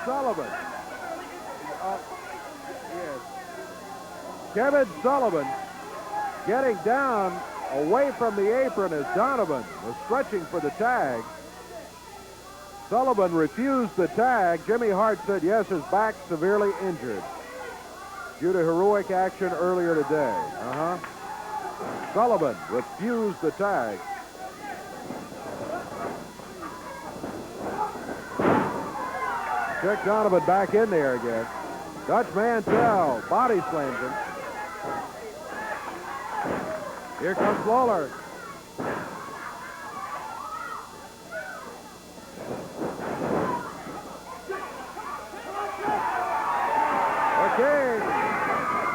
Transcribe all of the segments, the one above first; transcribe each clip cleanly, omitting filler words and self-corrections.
Sullivan. Yes. Kevin Sullivan getting down away from the apron as Donovan was stretching for the tag. Sullivan refused the tag. Jimmy Hart said yes, his back severely injured due to heroic action earlier today. Sullivan refused the tag. Chick Donovan back in there again. Dutch Mantell body slams him. Here comes Lawler. Okay.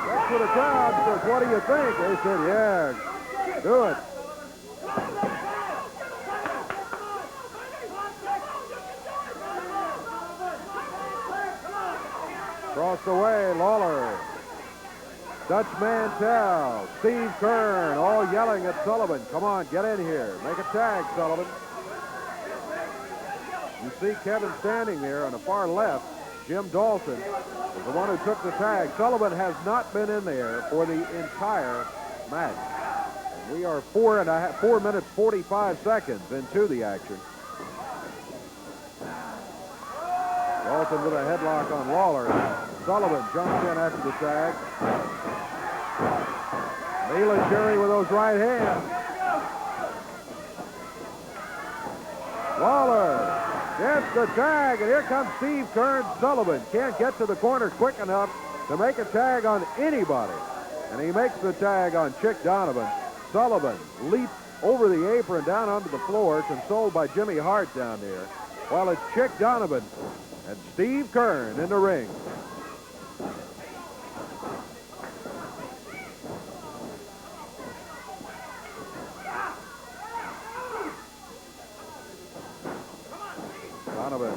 That's what the crowd says. What do you think? They said, yeah, do it. Across the way, Lawler. Dutch Mantell, Steve Kern, all yelling at Sullivan. Come on, get in here. Make a tag, Sullivan. You see Kevin standing there on the far left. Jim Dalton is the one who took the tag. Sullivan has not been in there for the entire match. And we are 4 minutes, 45 seconds into the action. Dalton with a headlock on Lawler. Sullivan jumps in after the tag. Neil and Jerry with those right hands. Lawler gets the tag, and here comes Steve Kern. Sullivan can't get to the corner quick enough to make a tag on anybody. And he makes the tag on Chick Donovan. Sullivan leaps over the apron down onto the floor, consoled by Jimmy Hart down there, while it's Chick Donovan and Steve Kern in the ring. Donovan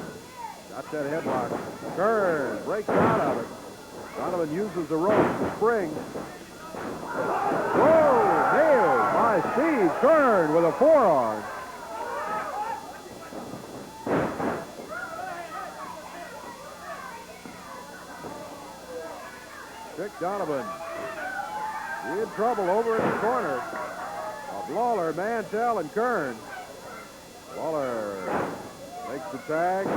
got that headlock. Kern breaks out of it. Donovan uses the rope to spring. Whoa! Nailed by Steve Kern with a forearm. Chick Donovan in trouble over in the corner of Lawler, Mantell, and Kern. Lawler makes the tag.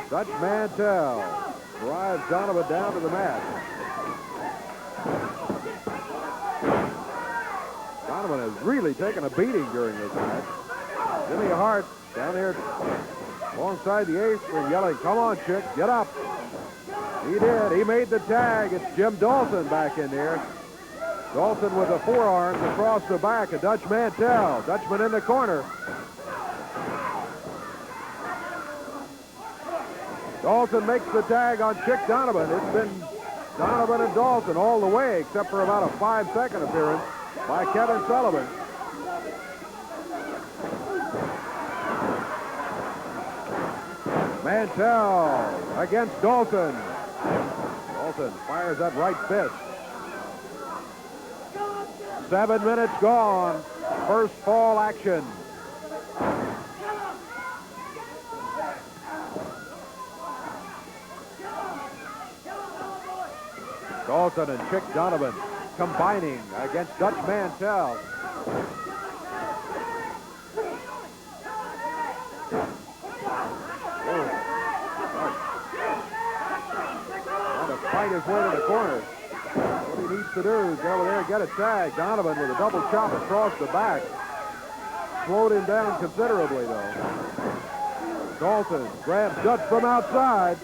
Dutch Mantell drives Donovan down to the mat. Donovan has really taken a beating during this match. Jimmy Hart down there alongside the apron yelling, come on, Chick, get up. He did. He made the tag. It's Jim Dalton back in there. Dalton with the forearms across the back of Dutch Mantell. Dutchman in the corner. Dalton makes the tag on Chick Donovan. It's been Donovan and Dalton all the way, except for about a 5-second appearance by Kevin Sullivan. Mantell against Dalton. Dalton fires that right fist. 7 minutes gone. First fall action. Dalton and Chick Donovan combining against Dutch Mantell. Trying to fight his way to the corner. What he needs to do is go over there and get a tag. Donovan with a double chop across the back. Slowed him down considerably, though. Dalton grabs Dutch from outside.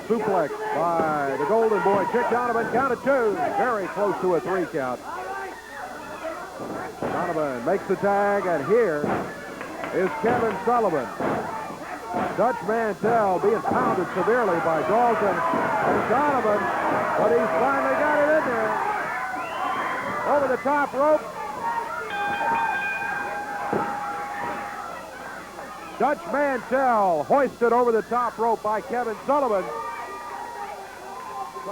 Suplex by the Golden Boy, Chick Donovan, count of 2. Very close to a 3 count. Donovan makes the tag, and here is Kevin Sullivan. Dutch Mantell being pounded severely by Dalton and Donovan, but he's finally got it in there. Over the top rope. Dutch Mantell hoisted over the top rope by Kevin Sullivan.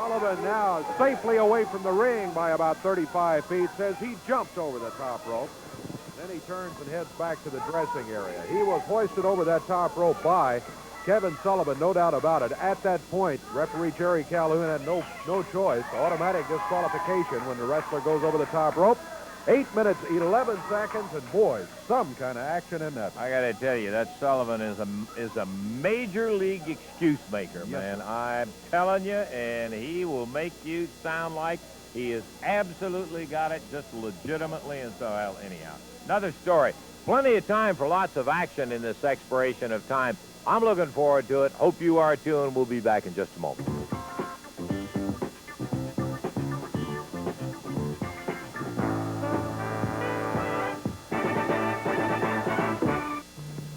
Sullivan now safely away from the ring by about 35 feet. Says he jumped over the top rope. Then he turns and heads back to the dressing area. He was hoisted over that top rope by Kevin Sullivan, no doubt about it. At that point, referee Jerry Calhoun had no choice. Automatic disqualification when the wrestler goes over the top rope. 8 minutes, 11 seconds, and boy, some kind of action in that. I got to tell you, that Sullivan is a major league excuse maker, man. Yes. I'm telling you, and he will make you sound like he has absolutely got it just legitimately. And so, well, anyhow, another story. Plenty of time for lots of action in this expiration of time. I'm looking forward to it. Hope you are too, and we'll be back in just a moment.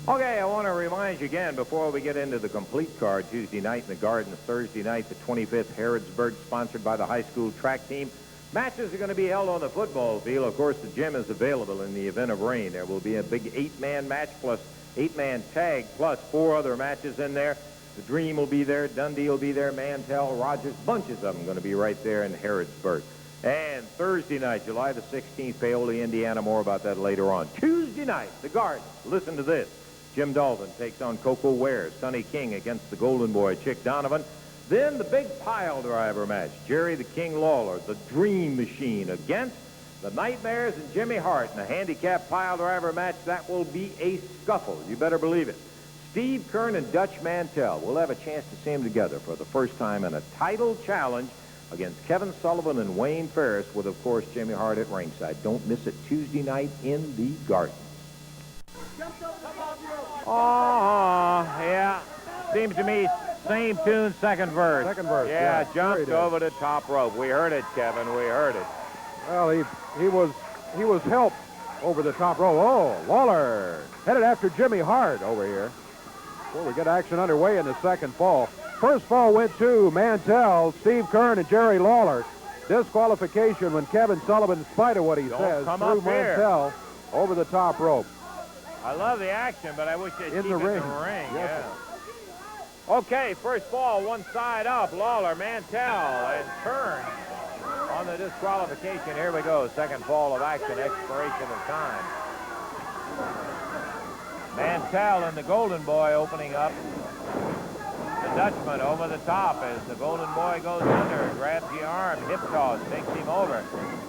Okay, I want to remind you again before we get into the complete card. Tuesday night in the Garden, Thursday night, the 25th, Harrodsburg, sponsored by the high school track team. Matches are going to be held on the football field. Of course, the gym is available in the event of rain. There will be a big 8-man match plus 8-man tag plus 4 other matches in there. The Dream will be there. Dundee will be there. Mantell, Rogers, bunches of them going to be right there in Harrodsburg. And Thursday night, July the 16th, Paoli, Indiana. More about that later on. Tuesday night, the Garden. Listen to this. Jim Dalton takes on Coco Ware. Sonny King against the Golden Boy, Chick Donovan. Then the big pile driver match. Jerry the King Lawler, the Dream Machine, against the Nightmares and Jimmy Hart in a handicap pile driver match. That will be a scuffle. You better believe it. Steve Kern and Dutch Mantell will have a chance to see them together for the first time in a title challenge against Kevin Sullivan and Wayne Ferris, with, of course, Jimmy Hart at ringside. Don't miss it Tuesday night in the Garden. Oh, yeah. Seems to me same tune, second verse. Second verse, yeah. Jumped Sure over the top rope. We heard it, Kevin. We heard it. Well, he was helped over the top rope. Oh, Lawler headed after Jimmy Hart over here. Before we get action underway in the second fall. First fall went to Mantell, Steve Kern, and Jerry Lawler. Disqualification when Kevin Sullivan, in spite of what he says, threw Mantell over the top rope. I love the action, but I wish they'd keep it in the ring. Yes, Yeah. Okay, first ball, one side up. Lawler, Mantell, and Kern on the disqualification. Here we go. Second fall of action, expiration of time. Mantell and the Golden Boy opening up. The Dutchman over the top as the Golden Boy goes under, grabs the arm, hip toss, takes him over.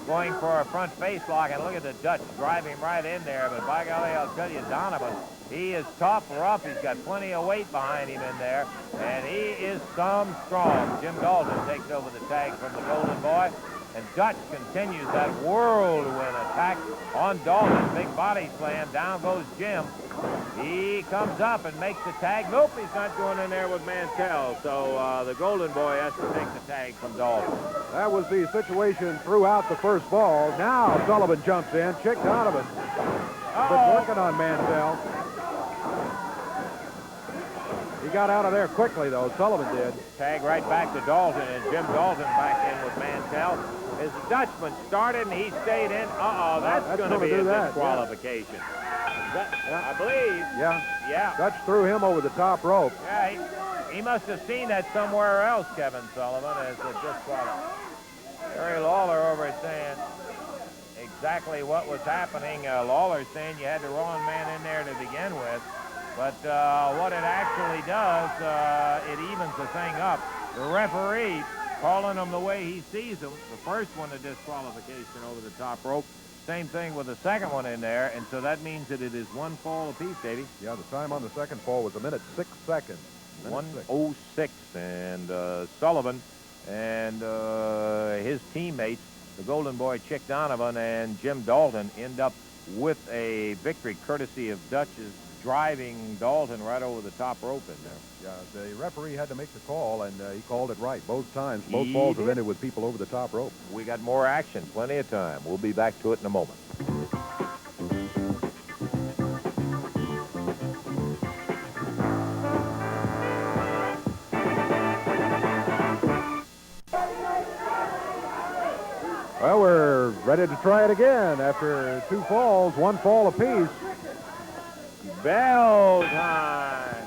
Going for a front face lock, and look at the Dutch driving right in there. But by golly, I'll tell you, Donovan, he is tough, rough. He's got plenty of weight behind him in there, and he is some strong. Jim Dalton takes over the tag from the Golden Boy, and Dutch continues that whirlwind attack on Dalton. Big body slam. Down goes Jim. He comes up and makes the tag. Nope, he's not going in there with Mantell. So the Golden Boy has to take the tag from Dalton. That was the situation throughout the first ball. Now Sullivan jumps in. Chick Donovan been working on Mantell. He got out of there quickly, though. Sullivan did. Tag right back to Dalton, and Jim Dalton back in with Mantell. As the Dutchman started, and he stayed in. That's going to be a disqualification. Yeah. I believe. Yeah. Dutch threw him over the top rope. Yeah, he must have seen that somewhere else, Kevin Sullivan, as a disqualification. Jerry Lawler over it saying exactly what was happening. Lawler saying you had the wrong man in there to begin with. But what it actually does, it evens the thing up. The referee calling him the way he sees him. The first one, a disqualification over the top rope. Same thing with the second one in there, and so that means that it is one fall apiece, Davey. Yeah, the time on the second fall was 1:06. 1:06, and Sullivan and his teammates, the Golden Boy Chick Donovan and Jim Dalton, end up with a victory courtesy of Dutch's driving Dalton right over the top rope in there. Yeah, the referee had to make the call, and he called it right both times. Both falls have ended with people over the top rope. We got more action, plenty of time. We'll be back to it in a moment. Well, we're ready to try it again after two falls, one fall apiece. Bell time.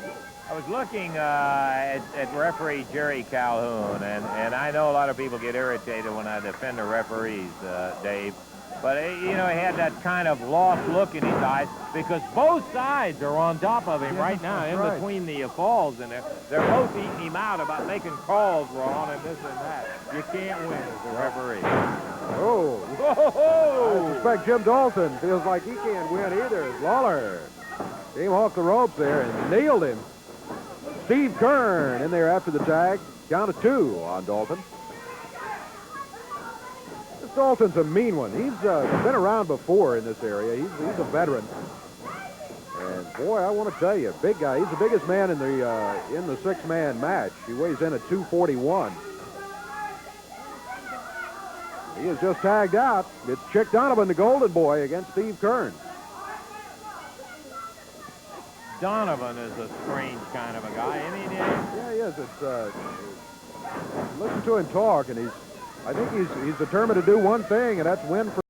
How was looking at referee Jerry Calhoun, and I know a lot of people get irritated when I defend the referees, Dave. But, you know, he had that kind of lost look in his eyes because both sides are on top of him right now in between the falls, and they're both eating him out about making calls wrong and this and that. You can't win as a referee. Oh. Whoa! I suspect Jim Dalton feels like he can't win either as Lawler came off the ropes there and nailed him. Steve Kern in there after the tag. Count of 2 on Dalton. This Dalton's a mean one. He's been around before in this area. He's a veteran. And boy, I want to tell you, big guy. He's the biggest man in the six-man match. He weighs in at 241. He is just tagged out. It's Chick Donovan, the Golden Boy, against Steve Kern. Donovan is a strange kind of a guy, isn't he, Dave? Yeah, he is. It's listen to him talk, and I think he's determined to do one thing, and that's win for